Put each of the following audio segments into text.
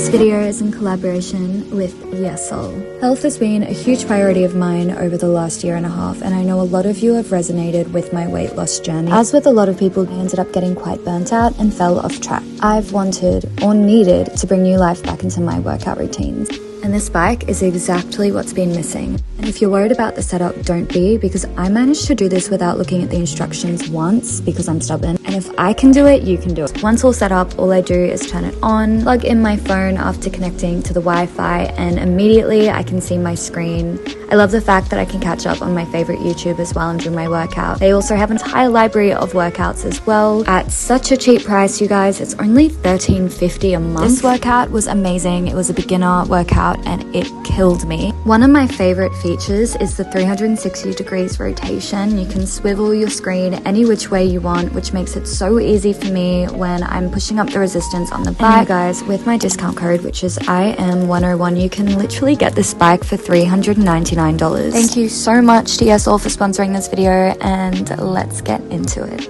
This video is in collaboration with Yesoul. Health has been a huge priority of mine over the last year and a half, and I know a lot of you have resonated with my weight loss journey. As with a lot of people, I ended up getting quite burnt out and fell off track. I've wanted or needed to bring new life back into my workout routines. And this bike is exactly what's been missing. And if you're worried about the setup, don't be, because I managed to do this without looking at the instructions once because I'm stubborn. And if I can do it, you can do it. Once all set up, all I do is turn it on, plug in my phone after connecting to the Wi-Fi, and immediately I can see my screen. I love the fact that I can catch up on my favorite YouTubers while I'm doing my workout. They also have an entire library of workouts as well at such a cheap price, you guys. It's only $13.50 a month. This workout was amazing. It was a beginner workout and it killed me. One of my favorite features is the 360 degrees rotation. You can swivel your screen any which way you want, which makes it so easy for me when I'm pushing up the resistance on the bike. And you guys, with my discount code, which is IM101, you can literally get this bike for $399. Thank you so much to Yesoul for sponsoring this video, and let's get into it.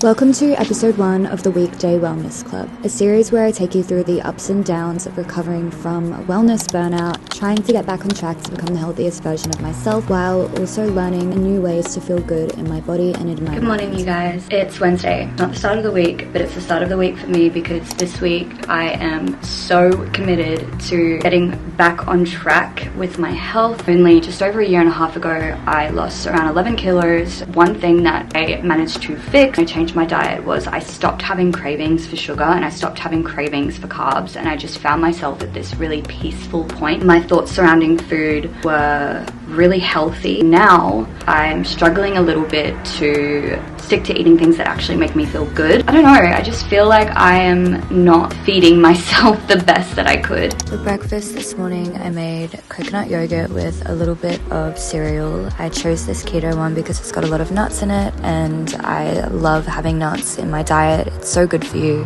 Welcome to episode 1 of the Weekday Wellness Club, a series where I take you through the ups and downs of recovering from wellness burnout, trying to get back on track to become the healthiest version of myself, while also learning new ways to feel good in my body and in my mind. Good morning, you guys. It's Wednesday. Not the start of the week, but it's the start of the week for me because this week I am so committed to getting back on track with my health. Only just over a year and a half ago, I lost around 11 kilos. One thing that I managed to fix, I changed my diet, was I stopped having cravings for sugar and I stopped having cravings for carbs, and I just found myself at this really peaceful point. My thoughts surrounding food were really healthy. Now I'm struggling a little bit to stick to eating things that actually make me feel good. I don't know, I just feel like I am not feeding myself the best that I could. For breakfast this morning I made coconut yogurt with a little bit of cereal. I chose this keto one because it's got a lot of nuts in it and I love having nuts in my diet. It's so good for you.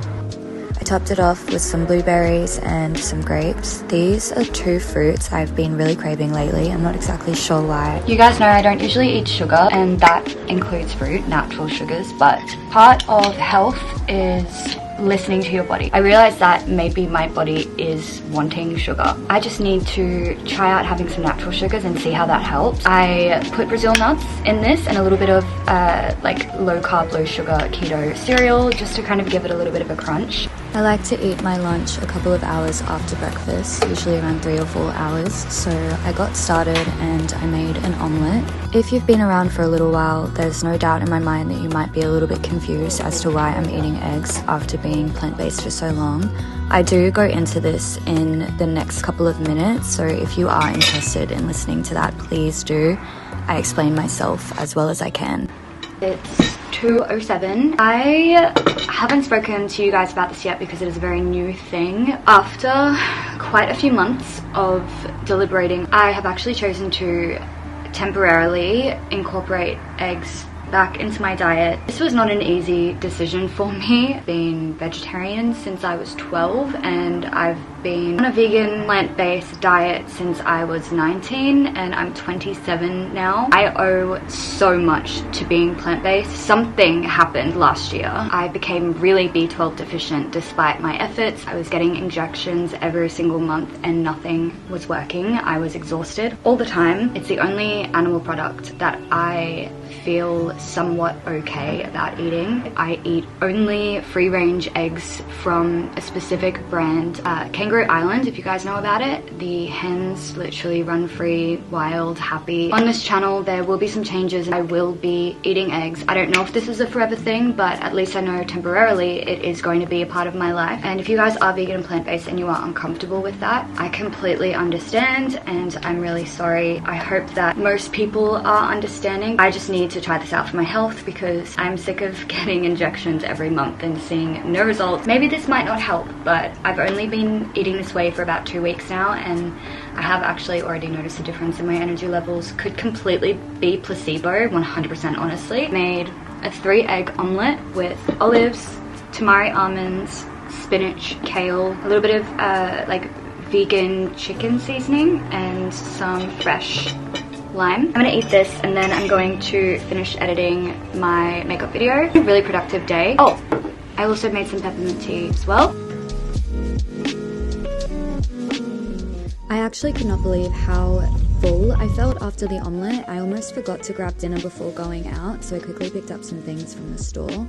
I topped it off with some blueberries and some grapes. These are two fruits I've been really craving lately. I'm not exactly sure why. You guys know I don't usually eat sugar, and that includes fruit, natural sugars, but part of health is listening to your body. I realized that maybe my body is wanting sugar. I just need to try out having some natural sugars and see how that helps. I put Brazil nuts in this and a little bit of like low carb, low sugar keto cereal just to kind of give it a little bit of a crunch. I like to eat my lunch a couple of hours after breakfast, usually around 3 or 4 hours. So I got started and I made an omelet. If you've been around for a little while, there's no doubt in my mind that you might be a little bit confused as to why I'm eating eggs after being plant-based for so long. I do go into this in the next couple of minutes, so if you are interested in listening to that, please do. I explain myself as well as I can. It's 2:07. I haven't spoken to you guys about this yet because it is a very new thing. After quite a few months of deliberating, I have actually chosen to temporarily incorporate eggs back into my diet. This was not an easy decision for me. I've been vegetarian since I was 12 and I've been on a vegan plant-based diet since I was 19 and I'm 27 now. I owe so much to being plant-based. Something happened last year. I became really B12 deficient despite my efforts. I was getting injections every single month and nothing was working. I was exhausted all the time. It's the only animal product that I feel somewhat okay about eating. I eat only free-range eggs from a specific brand, Kangaroo Island, if you guys know about it. The hens literally run free, wild, happy. On this channel there will be some changes. I will be eating eggs. I don't know if this is a forever thing, but at least I know temporarily it is going to be a part of my life. And if you guys are vegan and plant-based and you are uncomfortable with that, I completely understand and I'm really sorry. I hope that most people are understanding. I just need to try this out for my health because I'm sick of getting injections every month and seeing no results. Maybe this might not help, but I've only been eating this way for about 2 weeks now and I have actually already noticed a difference in my energy levels. Could completely be placebo, 100% honestly. Made a 3-egg omelet with olives, tamari almonds, spinach, kale, a little bit of like vegan chicken seasoning and some fresh lime. I'm gonna eat this and then I'm going to finish editing my makeup video. A really productive day. Oh, I also made some peppermint tea as well. actually could not believe how full I felt after the omelette. I almost forgot to grab dinner before going out, so I quickly picked up some things from the store.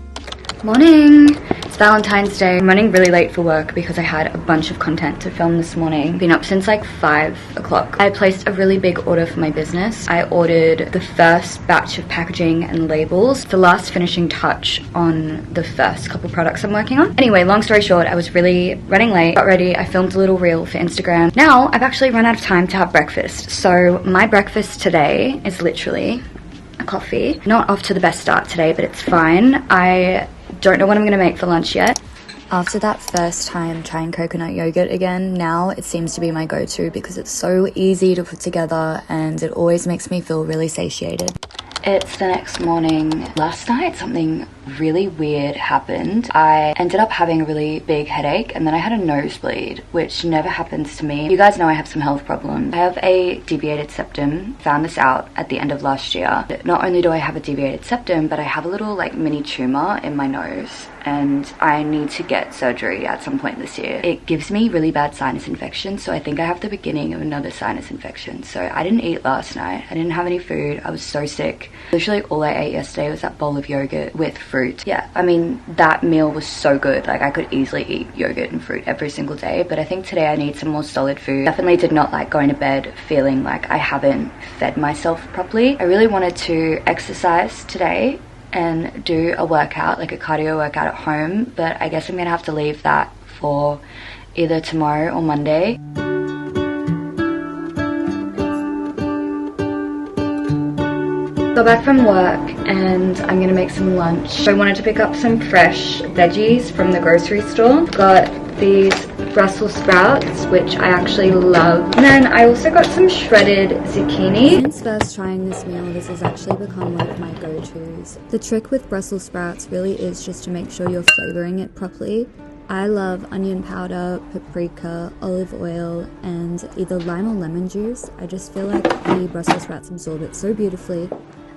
Morning! It's Valentine's Day. I'm running really late for work because I had a bunch of content to film this morning. Been up since like 5 o'clock. I placed a really big order for my business. I ordered the first batch of packaging and labels, the last finishing touch on the first couple products I'm working on. Anyway, long story short, I was really running late, got ready, I filmed a little reel for Instagram. Now I've actually run out of time to have breakfast. So my breakfast today is literally a coffee. Not off to the best start today, but it's fine. I don't know what I'm gonna make for lunch yet. After that first time trying coconut yogurt again, now it seems to be my go-to because it's so easy to put together and it always makes me feel really satiated. It's the next morning. Last night something really weird happened. I ended up having a really big headache and then I had a nosebleed, which never happens to me. You guys know I have some health problems. I have a deviated septum. Found this out at the end of last year. Not only do I have a deviated septum, but I have a little like mini tumor in my nose and I need to get surgery at some point this year. It gives me really bad sinus infection, so I think I have the beginning of another sinus infection. So I didn't eat last night. I didn't have any food. I was so sick. Literally all I ate yesterday was that bowl of yogurt with fruit. Yeah, I mean, that meal was so good. Like I could easily eat yogurt and fruit every single day, but I think today I need some more solid food. Definitely did not like going to bed feeling like I haven't fed myself properly. I really wanted to exercise today and do a workout, like a cardio workout at home, but I guess I'm gonna have to leave that for either tomorrow or Monday. Got back from work and I'm gonna make some lunch. So I wanted to pick up some fresh veggies from the grocery store. Got these Brussels sprouts, which I actually love. And then I also got some shredded zucchini. Since first trying this meal, this has actually become one of my go-tos. The trick with Brussels sprouts really is just to make sure you're flavoring it properly. I love onion powder, paprika, olive oil, and either lime or lemon juice. I just feel like the Brussels sprouts absorb it so beautifully.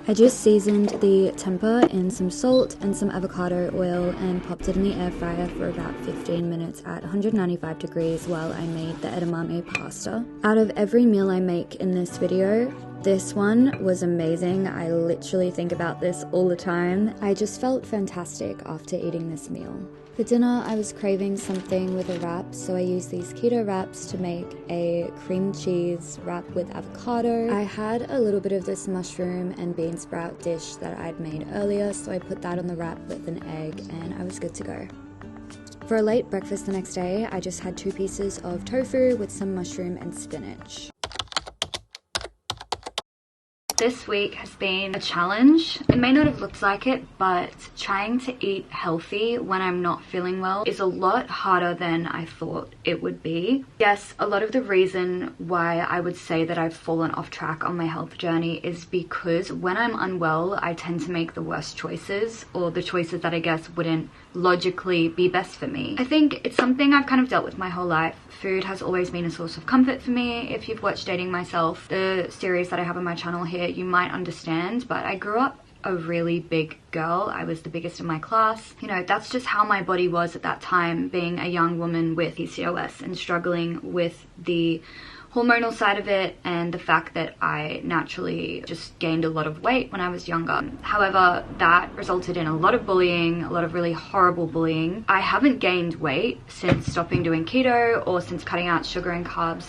I just seasoned the tempeh in some salt and some avocado oil and popped it in the air fryer for about 15 minutes at 195 degrees while I made the edamame pasta. Out of every meal I make in this video, this one was amazing. I literally think about this all the time. I just felt fantastic after eating this meal. For dinner, I was craving something with a wrap, so I used these keto wraps to make a cream cheese wrap with avocado. I had a little bit of this mushroom and bean sprout dish that I'd made earlier, so I put that on the wrap with an egg and I was good to go. For a late breakfast the next day, I just had 2 pieces of tofu with some mushroom and spinach. This week has been a challenge. It may not have looked like it, but trying to eat healthy when I'm not feeling well is a lot harder than I thought it would be. Yes, a lot of the reason why I would say that I've fallen off track on my health journey is because when I'm unwell, I tend to make the worst choices, or the choices that I guess wouldn't logically be best for me. I think it's something I've kind of dealt with my whole life. Food has always been a source of comfort for me. If you've watched Dating Myself, the series that I have on my channel here, you might understand, but I grew up a really big girl. I was the biggest in my class. You know, that's just how my body was at that time, being a young woman with PCOS and struggling with the hormonal side of it and the fact that I naturally just gained a lot of weight when I was younger. However, that resulted in a lot of bullying, a lot of really horrible bullying. I haven't gained weight since stopping doing keto or since cutting out sugar and carbs.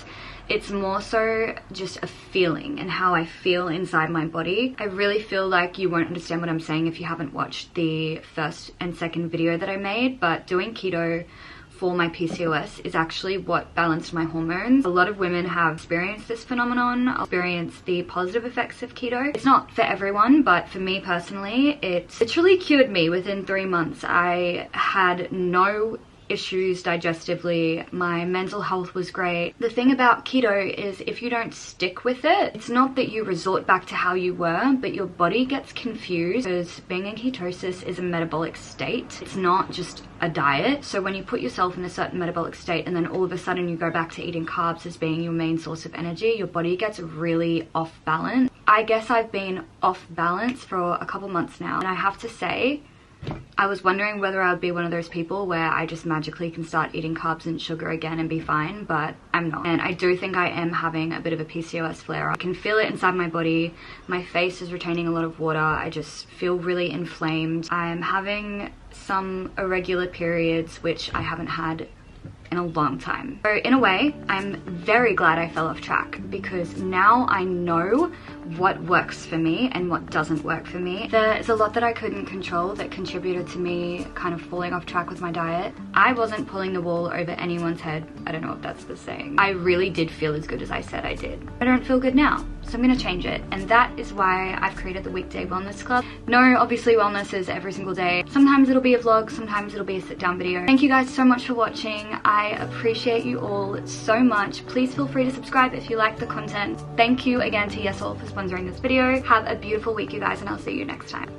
It's more so just a feeling and how I feel inside my body. I really feel like you won't understand what I'm saying if you haven't watched the first and second video that I made, but doing keto for my PCOS is actually what balanced my hormones. A lot of women have experienced this phenomenon, experienced the positive effects of keto. It's not for everyone, but for me personally, it literally cured me within 3 months. I had no issues digestively. My mental health was great. The thing about keto is if you don't stick with it, it's not that you resort back to how you were, but your body gets confused because being in ketosis is a metabolic state. It's not just a diet. So when you put yourself in a certain metabolic state and then all of a sudden you go back to eating carbs as being your main source of energy, your body gets really off balance. I guess I've been off balance for a couple months now, and I have to say, I was wondering whether I would be one of those people where I just magically can start eating carbs and sugar again and be fine, but I'm not. And I do think I am having a bit of a PCOS flare. I can feel it inside my body. My face is retaining a lot of water. I just feel really inflamed. I'm having some irregular periods, which I haven't had in a long time. So in a way, I'm very glad I fell off track, because now I know what works for me and what doesn't work for me. There's a lot that I couldn't control that contributed to me kind of falling off track with my diet. I wasn't pulling the wool over anyone's head. I don't know if that's the saying. I really did feel as good as I said I did. I don't feel good now, so I'm gonna change it. And that is why I've created the Weekday Wellness Club. No, obviously wellness is every single day. Sometimes it'll be a vlog, sometimes it'll be a sit down video. Thank you guys so much for watching. I appreciate you all so much. Please feel free to subscribe if you like the content. Thank you again to Yesoul for sponsoring this video. Have a beautiful week, you guys, and I'll see you next time.